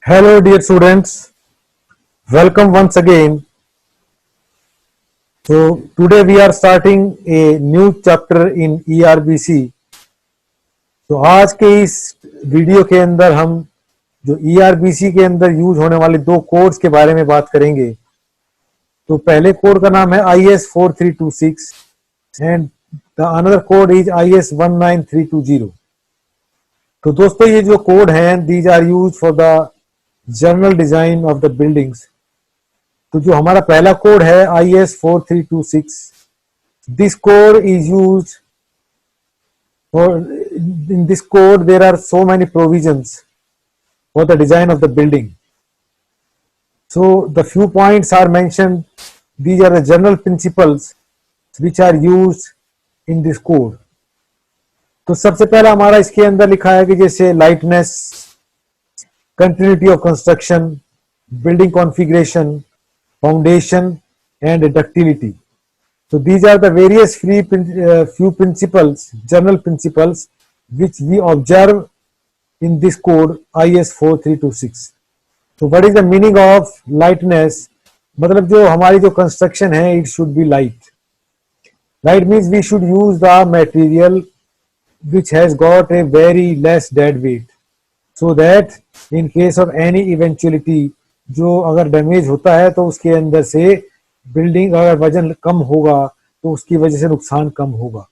Hello, dear students. Welcome once again. So, today we are starting a new chapter in ERBC. तो आज के इस video के अंदर हम जो ERBC के अंदर यूज होने वाले दो कोड्स के बारे में बात करेंगे। तो पहले कोड का नाम है IS 4326 and the another code is IS 19320। तो दोस्तों ये जो कोड हैं these are use for the general design of the buildings. तो जो हमारा पहला कोड है IS 4326, this code is use for in this code there are so many provisions for the design of the building. So the few points are mentioned. These are the general principles which are used in this code. तो सबसे पहला हमारा इसके अंदर लिखा है कि जैसे lightness, continuity of construction, building configuration, foundation and ductility. So these are the various few principles, general principles which we observe in this code IS 4326. So what is the meaning of lightness? मतलब जो हमारी जो construction है it should be light. Light means we should use the material which has got a very less dead weight, so that in case of any eventuality जो अगर damage होता है तो उसके अंदर से बिल्डिंग अगर वजन कम होगा तो उसकी वजह से नुकसान कम होगा।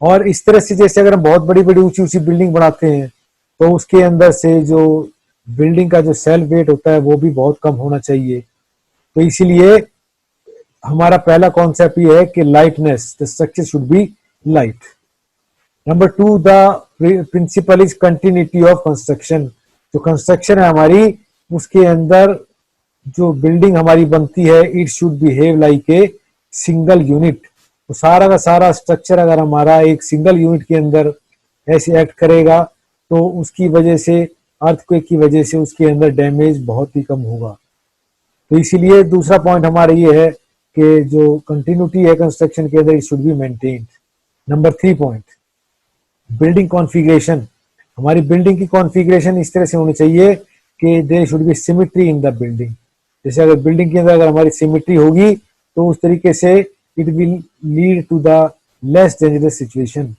और इस तरह से जैसे अगर हम बहुत बड़ी बड़ी ऊंची ऊंची बिल्डिंग बनाते हैं तो उसके अंदर से जो बिल्डिंग का जो सेल्फ वेट होता है वो भी बहुत कम होना चाहिए। तो इसीलिए हमारा पहला कॉन्सेप्ट ये है कि lightness, the structure should be light. Number two, the principle is continuity of construction. जो कंस्ट्रक्शन है हमारी उसके अंदर जो बिल्डिंग हमारी बनती है it should behave like a single unit. तो सारा का सारा स्ट्रक्चर अगर हमारा एक सिंगल यूनिट के अंदर ऐसे एक्ट करेगा तो उसकी वजह से, अर्थक्वेक की वजह से उसके अंदर डैमेज बहुत ही कम होगा। तो इसीलिए दूसरा पॉइंट हमारा ये है कि जो कंटिन्यूटी है कंस्ट्रक्शन के अंदर it should be maintained. Number three point, building configuration. हमारी बिल्डिंग की कॉन्फ़िगरेशन इस तरह से होनी चाहिए कि there should be symmetry in the building. जैसे अगर बिल्डिंग के अंदर अगर हमारी सिमेट्री होगी तो उस तरीके से it will lead to the less dangerous situation.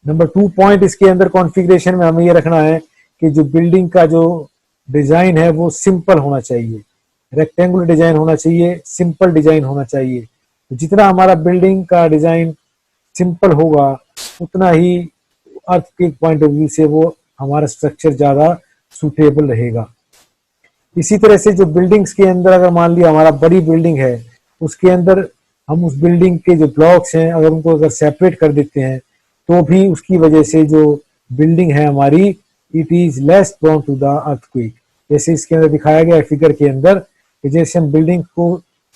Number two point इसके अंदर कॉन्फ़िगरेशन में हमें ये रखना है कि जो बिल्डिंग का जो डिजाइन है वो सिंपल होना चाहिए, रेक्टेंगुलर डिजाइन होना चाहिए, सिंपल डिजाइन होना चाहिए। तो जितना हमारा बिल्डिंग का डिजाइन सिंपल होगा उतना ही अर्थ के पॉइंट ऑफ व्यू से वो हमारा स्ट्रक्चर ज्यादा सुटेबल रहेगा। इसी तरह से जो बिल्डिंग्स के अंदर अगर मान लिया हमारा बड़ी बिल्डिंग है उसके अंदर हम उस बिल्डिंग के जो ब्लॉक्स हैं अगर उनको अगर सेपरेट कर देते हैं तो भी उसकी वजह से जो बिल्डिंग है हमारी it is less prone to the earthquake. जैसे इसके अंदर दिखाया गया है फिगर के अंदर कि जैसे हम बिल्डिंग को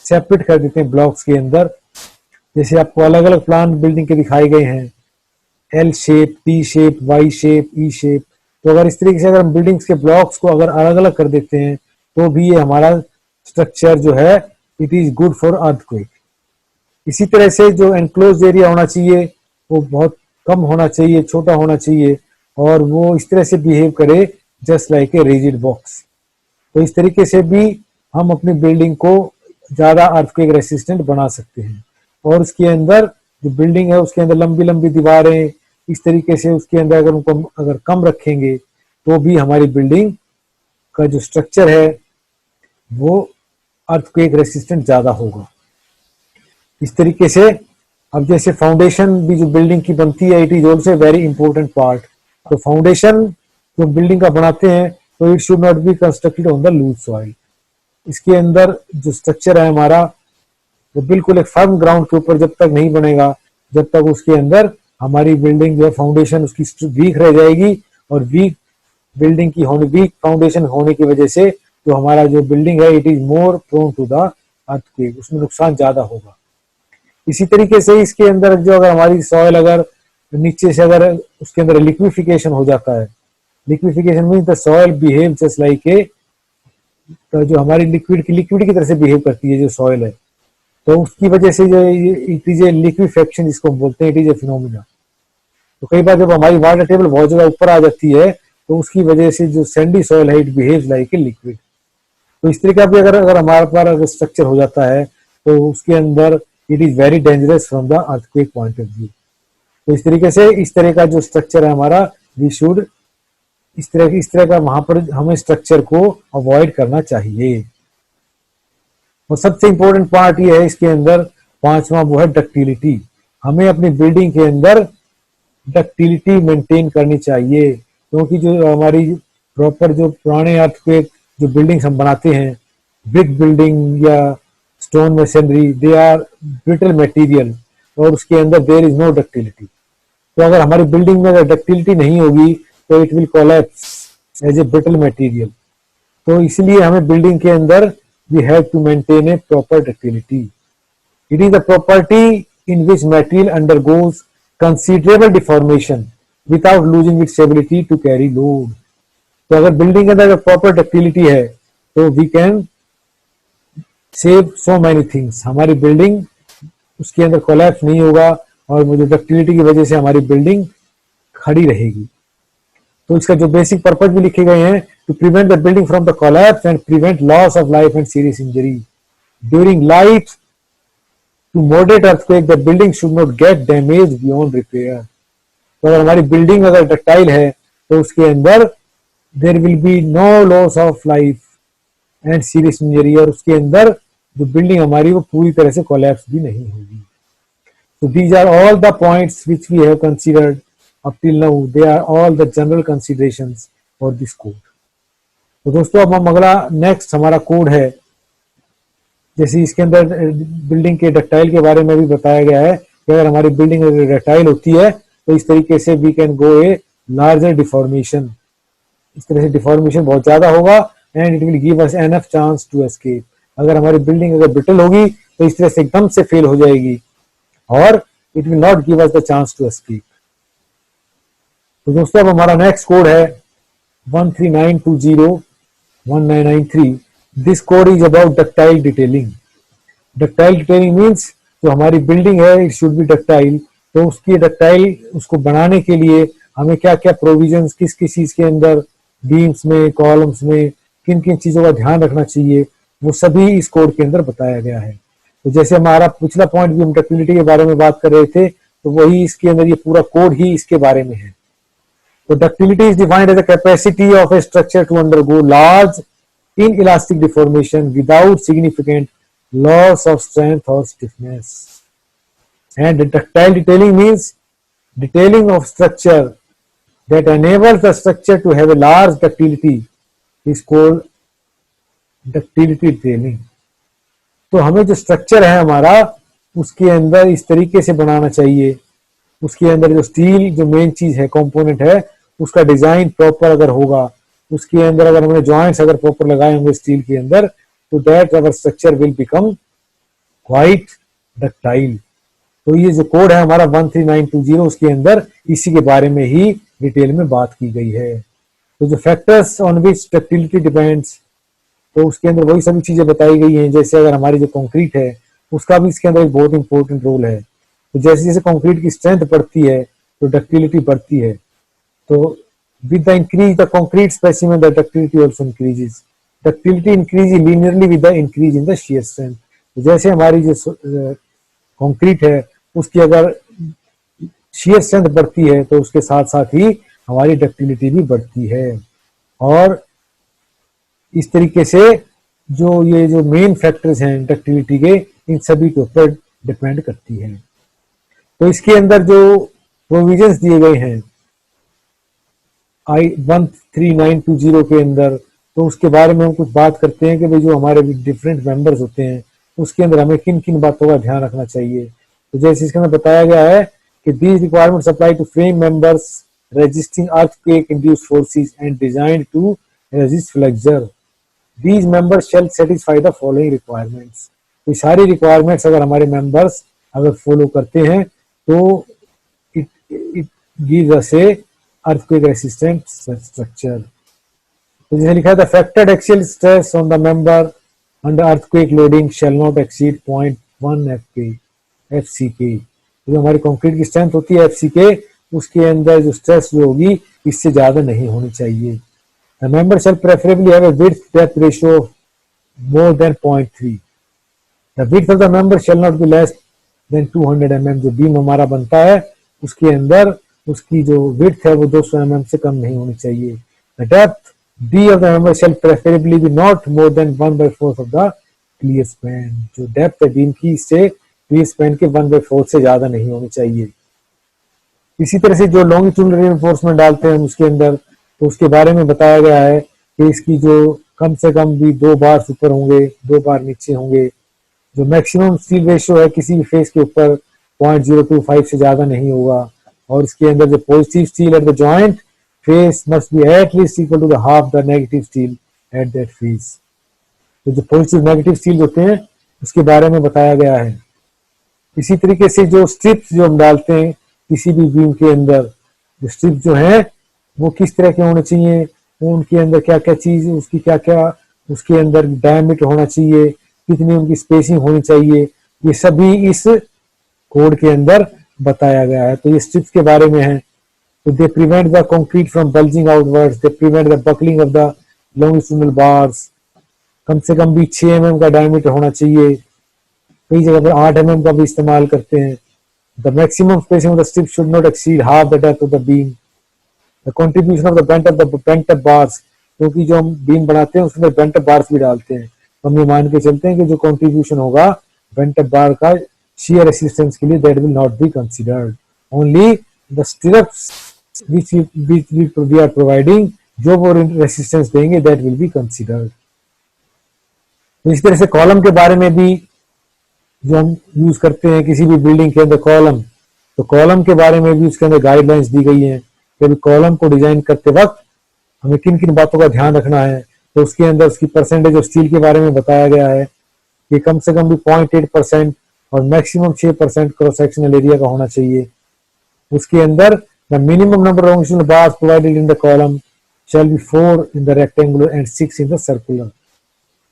सेपरेट कर देते हैं ब्लॉक्स के अंदर, जैसे आपको अलग अलग प्लान बिल्डिंग के दिखाए गए हैं, L shape, T shape, Y shape, E shape. तो अगर इस तरीके से अगर हम बिल्डिंग्स के ब्लॉक्स को अगर अलग अलग कर देते हैं तो भी ये हमारा स्ट्रक्चर जो है it is good for earthquake. इसी तरह से जो एनक्लोज एरिया होना चाहिए वो बहुत कम होना चाहिए, छोटा होना चाहिए और वो इस तरह से बिहेव करे just like a rigid box. तो इस तरीके से भी हम अपनी बिल्डिंग को ज्यादा अर्थक्वेक रेसिस्टेंट बना सकते हैं। और उसके अंदर जो बिल्डिंग है उसके अंदर लंबी लंबी दीवारें इस तरीके से उसके अंदर अगर उनको अगर कम रखेंगे तो भी हमारी बिल्डिंग का जो स्ट्रक्चर है वो अर्थक्वेक रेसिस्टेंट ज्यादा होगा। इस तरीके से अब जैसे फाउंडेशन भी जो बिल्डिंग की बनती है it is also very important part. तो फाउंडेशन जो बिल्डिंग का बनाते हैं तो it should not be constructed on the loose soil. इसके अंदर जो स्ट्रक्चर है हमारा वो बिल्कुल एक फर्म ग्राउंड के ऊपर जब तक नहीं बनेगा जब तक उसके अंदर हमारी बिल्डिंग जो है फाउंडेशन उसकी वीक रह जाएगी। और वीक बिल्डिंग की होने, वीक फाउंडेशन होने की वजह से जो हमारा जो बिल्डिंग है it is more prone to the earthquake, उसमें नुकसान ज्यादा होगा। इसी तरीके से इसके अंदर जो अगर हमारी सॉइल अगर नीचे से अगर उसके अंदर लिक्विफिकेशन हो जाता है, liquefaction mean the soil behave just like a, तो जो हमारी लिक्विड की तरह से बिहेव करती है जो सॉइल है, तो उसकी वजह से जो इट इज ए लिक्विफेक्शन जिसको हम बोलते हैं, इट इज ए फिनोमिना। तो कई बार जब हमारी वाटर टेबल बहुत ज्यादा ऊपर आ जाती है तो उसकी वजह से जो सैंडी सॉइल है it behaves like a liquid. तो इस तरीके का भी अगर हमारे पास अगर स्ट्रक्चर हो जाता है तो उसके अंदर it is very dangerous from the earthquake point of view. तो इस तरीके से इस तरह का जो स्ट्रक्चर है हमारा वी शुड इस तरह का वहां पर हमें स्ट्रक्चर को अवॉइड करना चाहिए। और सबसे इंपॉर्टेंट पार्ट ये है इसके अंदर पांचवा, वो है डक्टिलिटी। हमें अपनी बिल्डिंग के अंदर डक्टिलिटी मेंटेन करनी चाहिए, क्योंकि जो हमारी प्रॉपर जो पुराने अर्थक्वेक जो बिल्डिंग्स हम बनाते हैं, ब्रिक बिल्डिंग या stone machinery, they are brittle material और उसके अंदर देयर इज नो डक्टिलिटी। तो अगर हमारी बिल्डिंग में अगर डक्टिलिटी नहीं होगी तो it will collapse as a brittle material. तो इसलिए हमें बिल्डिंग के अंदर we have to maintain a proper ductility. It is the property in which material undergoes considerable deformation without losing its ability to carry load. तो अगर building के अंदर proper ductility है तो we can save so many things. हमारी building उसके अंदर collapse नहीं होगा और मुझे डक्टिलिटी की वजह से हमारी बिल्डिंग खड़ी रहेगी। तो इसका जो बेसिक पर्पज भी लिखे गए हैं, to prevent the building from the collapse and prevent loss of life and serious injury during life to moderate earthquake the building should not get damage beyond repair. तो अगर हमारी बिल्डिंग अगर ductile है तो उसके अंदर there will be no loss of life and serious injury, और उसके अंदर जो बिल्डिंग हमारी वो पूरी तरह से कोलैप्स भी नहीं होगी। So these are all the points which we have considered up till now. They are all the general considerations for this code. तो दोस्तों अब हम अगला नेक्स्ट हमारा कोड है, जैसे इसके अंदर बिल्डिंग के डक्टाइल के बारे में भी बताया गया है कि अगर हमारी बिल्डिंग डक्टाइल होती है तो इस तरीके से we can go a larger deformation. इस तरह से डिफॉर्मेशन बहुत ज्यादा होगा and it will give us enough chance to escape. अगर हमारी बिल्डिंग अगर ब्रिटल होगी तो इस तरह से एकदम से फेल हो जाएगी और it will not give us the chance to escape. तो दोस्तों अब हमारा नेक्स्ट कोड है 139201993। This code is about ductile detailing. Ductile detailing means जो हमारी बिल्डिंग है इट शुड बी डक्टाइल, तो उसकी डक्टाइल उसको बनाने के लिए हमें क्या क्या प्रोविजंस किस किस चीज के अंदर बीम्स में कॉलम्स में किन किन चीजों का ध्यान रखना चाहिए वो सभी इस कोड के अंदर बताया गया है। तो जैसे हमारा पिछला पॉइंट भी हम डक्टिलिटी के बारे में बात कर रहे थे, तो वही इसके अंदर ये पूरा कोड ही इसके बारे में है। तो ductility is defined as a capacity of a structure to undergo large inelastic deformation without significant loss of strength और stiffness. And ductile detailing means detailing of structure that enables the structure to have a large ductility is called ductility detailing। तो हमें जो structure है हमारा उसके अंदर इस तरीके से बनाना चाहिए, उसके अंदर जो स्टील जो मेन चीज है कंपोनेंट है उसका डिजाइन प्रॉपर अगर होगा, उसके अंदर अगर हमने जॉइंट्स अगर प्रॉपर लगाए होंगे स्टील के अंदर, तो that our structure will become quite ductile. तो ये जो कोड है हमारा 13920 उसके अंदर इसी के बारे में ही डिटेल में बात की गई है। तो जो factors on which ductility depends, तो उसके अंदर वही सभी चीजें बताई गई हैं। जैसे अगर हमारी जो कंक्रीट है उसका भी इसके अंदर एक बहुत इंपॉर्टेंट रोल है। तो जैसे जैसे कंक्रीट की स्ट्रेंथ बढ़ती है तो डक्टिलिटी बढ़ती है। तो with the increase the concrete specimen the ductility also increases. Ductility increase linearly with the increase in the shear strength. तो जैसे हमारी जो कंक्रीट है उसकी अगर शियर स्ट्रेंथ बढ़ती है तो उसके साथ साथ ही हमारी डक्टिलिटी भी बढ़ती है। और इस तरीके से जो ये जो मेन फैक्टर्स हैं डक्टिलिटी के इन सभी के ऊपर डिपेंड करती है। तो इसके अंदर जो प्रोविजंस दिए गए हैं I13920 के अंदर, तो उसके बारे में हम कुछ बात करते हैं कि भाई जो हमारे डिफरेंट मेंबर्स होते हैं उसके अंदर हमें किन किन बातों का ध्यान रखना चाहिए। तो जैसे इसके अंदर बताया गया है कि these requirements apply to frame members resisting earthquake induced forces and designed to resist flexure. These members shall satisfy the following requirements। तो सारी रिक्वायरमेंट्स अगर हमारे मेंबर्स अगर फॉलो करते हैं तो it gives us A earthquake resistant structure। तो जैसे लिखा था factored axial stress on the member under earthquake loading shall not exceed 0.1 FCK। जो हमारी कंक्रीट की स्ट्रेंथ होती है FCK, उसके अंदर जो स्ट्रेस जो होगी इससे ज्यादा नहीं होनी चाहिए। The member shall preferably have a width depth ratio of more than 0.3। The width of the member shall not be less than 200 mm। जो बीम हमारा बनता है उसके अंदर उसकी जो विड्थ है वो 200 mm से कम नहीं होनी चाहिए। The depth D of the member shall preferably be not more than 1/4 of the clear span. जो डेप्थ है बीम की इससे क्लियर स्पैन के 1/4 से ज्यादा नहीं होनी चाहिए। इसी तरह से जो लॉन्गिट्यूडनल रीइंफोर्समेंट डालते हैं उसके अंदर तो उसके बारे में बताया गया है कि इसकी जो कम से कम भी 2 बार ऊपर होंगे 2 बार नीचे होंगे। जो मैक्सिमम स्टील रेशियो है किसी भी फेस के ऊपर 0.025 से ज्यादा नहीं होगा। और इसके अंदर जो positive steel at the joint face must be at least equal to the half the negative steel at that face. तो जो पॉजिटिव नेगेटिव स्टील होते हैं उसके बारे में बताया गया है। इसी तरीके से जो स्ट्रिप्स जो हम डालते हैं किसी भी बीम के अंदर जो स्ट्रिप जो है वो किस तरह के होने चाहिए, उनके अंदर क्या क्या चीज उसकी क्या क्या उसके अंदर डायमीटर होना चाहिए, कितनी उनकी स्पेसिंग होनी चाहिए, ये सभी इस कोड के अंदर बताया गया है। तो ये स्ट्रिप्स के बारे में है। तो they prevent the concrete from bulging outwards, they prevent the buckling of the longitudinal bars. कम से कम भी 6 mm का डायमीटर होना चाहिए। कई जगह पर 8 mm का भी इस्तेमाल करते हैं। The maximum spacing of the strip should not exceed half the depth of the beam. The contribution of the bent up bars, क्योंकि जो हम बीम बनाते हैं उसमें बेंट अप बार्स भी डालते हैं। हम ये मान के चलते हैं कि जो कंट्रीब्यूशन होगा बेंट अप बार का shear resistance के लिए that will not be considered, only the stirrups which we are providing जो वो रेसिस्टेंस देंगे that will be considered। तो इस तरह से कॉलम के बारे में भी जो हम यूज करते हैं किसी भी बिल्डिंग के अंदर कॉलम, तो कॉलम के बारे में भी उसके अंदर गाइडलाइंस दी गई हैं कि अभी कॉलम को डिजाइन करते वक्त हमें किन किन बातों का ध्यान रखना है। तो उसके अंदर उसकी परसेंटेज ऑफ स्टील के बारे में बताया गया है कि कम से कम भी 0.8% और मैक्सिमम 6% क्रॉस सेक्शनल एरिया का होना चाहिए। उसके अंदर the minimum number of longitudinal bars provided in the column shall be 4 in the rectangular and 6 in the circular.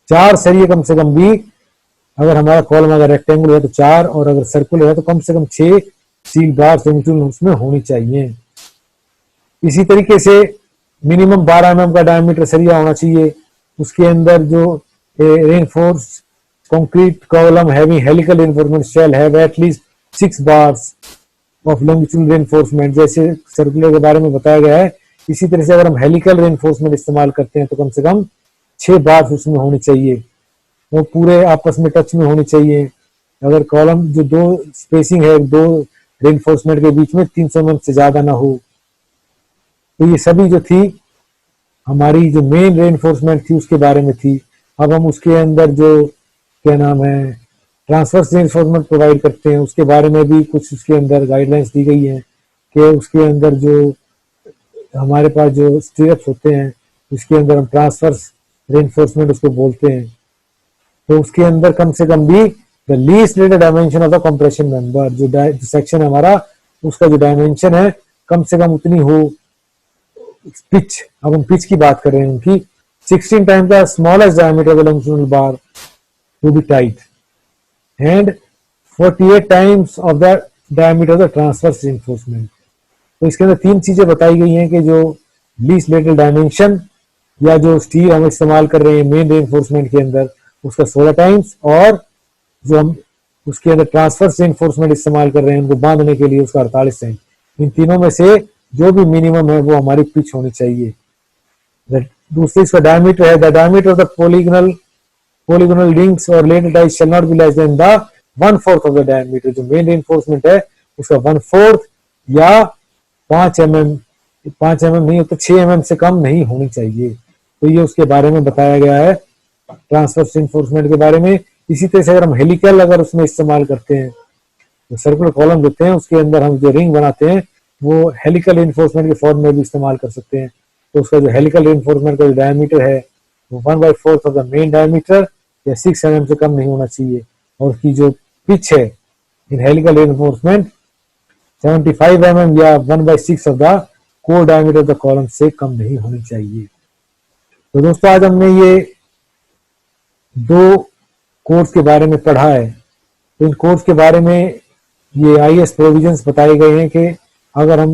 4 सरिये कम से कम भी, अगर हमारा कॉलम अगर रेक्टेंगुलर है तो 4 और अगर सर्कुलर है तो कम से कम 6 स्टील बार्स उसमें होनी चाहिए। इसी तरीके से मिनिमम 12 mm का डायमीटर सरिया होना चाहिए। उसके अंदर जो reinforce concrete column having helical reinforcement shall have at least 6 bars of longitudinal reinforcement। जैसे सर्कुलर के बारे में बताया गया है, इसी तरह से अगर हम हेलिकल रेनफोर्समेंट इस्तेमाल करते हैं तो कम से कम 6 बार्स उसमें होनी चाहिए, वो पूरे आपस में टच में होनी चाहिए। अगर कॉलम जो 2 स्पेसिंग है 2 रेनफोर्समेंट के बीच में 300 mm से ज्यादा ना हो। तो ये सभी जो थी हमारी जो मेन रेनफोर्समेंट थी उसके बारे में थी। अब हम उसके अंदर जो क्या नाम है ट्रांसवर्स रेनफोर्समेंट प्रोवाइड करते हैं उसके बारे में भी कुछ उसके अंदर गाइडलाइंस दी गई हैं कि उसके अंदर जो हमारे पास जो स्टीरअप्स होते हैं उसके अंदर हम ट्रांसवर्स रेनफोर्समेंट उसको बोलते हैं। तो उसके अंदर कम से कम भी the least rated dimension of the compression member, जो सेक्शन है हमारा उसका जो डायमेंशन है कम से कम उतनी हो। पिच, अब हम पिच की बात कर रहे हैं उनकी 16 times the smallest diameter of the longitudinal bar to be tight and 48 times of the diameter of the transverse reinforcement। तो इसके अंदर 3 चीजें बताई गई हैं कि जो लीस्ट लेटरल डायमेंशन या जो स्टील हम इस्तेमाल कर रहे हैं मेन रेनफोर्समेंट के अंदर उसका 16 टाइम्स, और जो हम उसके अंदर ट्रांसवर्स रेनफोर्समेंट इस्तेमाल कर रहे हैं उनको बांधने के लिए उसका 48 टाइम्स। इन तीनों में से जो भी मिनिमम है वो हमारी पिच होनी चाहिए। दूसरी इसका डायमीटर है, the diameter of the polygonal links or lateral ties shall not be less than the 1/4 of the diameter। जो मेन रेनफोर्समेंट है उसका 1/4 या 5 mm नहीं तो 6 mm से कम नहीं होनी चाहिए। तो ये उसके बारे में बताया गया है ट्रांसवर्स रेनफोर्समेंट के बारे में। इसी तरह से अगर हम हेलिकल अगर उसमें इस्तेमाल करते हैं तो सर्कुलर कॉलम देते हैं उसके अंदर हम जो रिंग बनाते हैं वो हेलिकल रेनफोर्समेंट के फॉर्म में भी इस्तेमाल कर सकते हैं। तो उसका जो हेलिकल रेनफोर्समेंट का जो डायमीटर है वो 1/4 ऑफ द मेन डायमीटर या 6 mm से कम नहीं होना चाहिए। और उसकी जो पिच है इन हेलिकल रेनफोर्समेंट 75 mm या 1/6 of the core diameter of the column से कम नहीं होनी चाहिए। तो दोस्तों आज हमने ये 2 कोर्स के बारे में पढ़ा है। तो इन कोर्स के बारे में ये IS प्रोविजंस बताए गए हैं कि अगर हम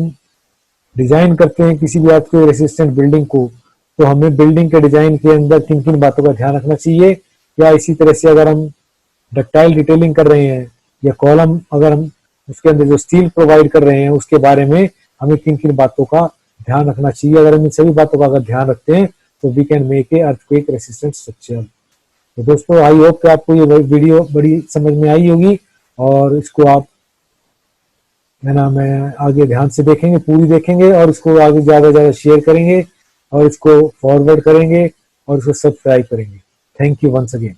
डिजाइन करते हैं किसी भी आपके रेसिस्टेंट बिल्डिंग को, तो हमें बिल्डिंग के डिजाइन के अंदर किन किन बातों का ध्यान रखना चाहिए, या इसी तरह से अगर हम डक्टाइल डिटेलिंग कर रहे हैं या कॉलम अगर हम उसके अंदर जो स्टील प्रोवाइड कर रहे हैं उसके बारे में हमें किन किन बातों का ध्यान रखना चाहिए। अगर हम इन सभी बातों का अगर ध्यान रखते हैं तो we can make a earthquake resistant structure. तो दोस्तों आई होप कि आपको ये वीडियो बड़ी समझ में आई होगी और इसको आप मैं आगे ध्यान से देखेंगे, पूरी देखेंगे और इसको आगे ज़्यादा ज़्यादा शेयर करेंगे और इसको फॉरवर्ड करेंगे और इसको सब्सक्राइब करेंगे। Thank you once again.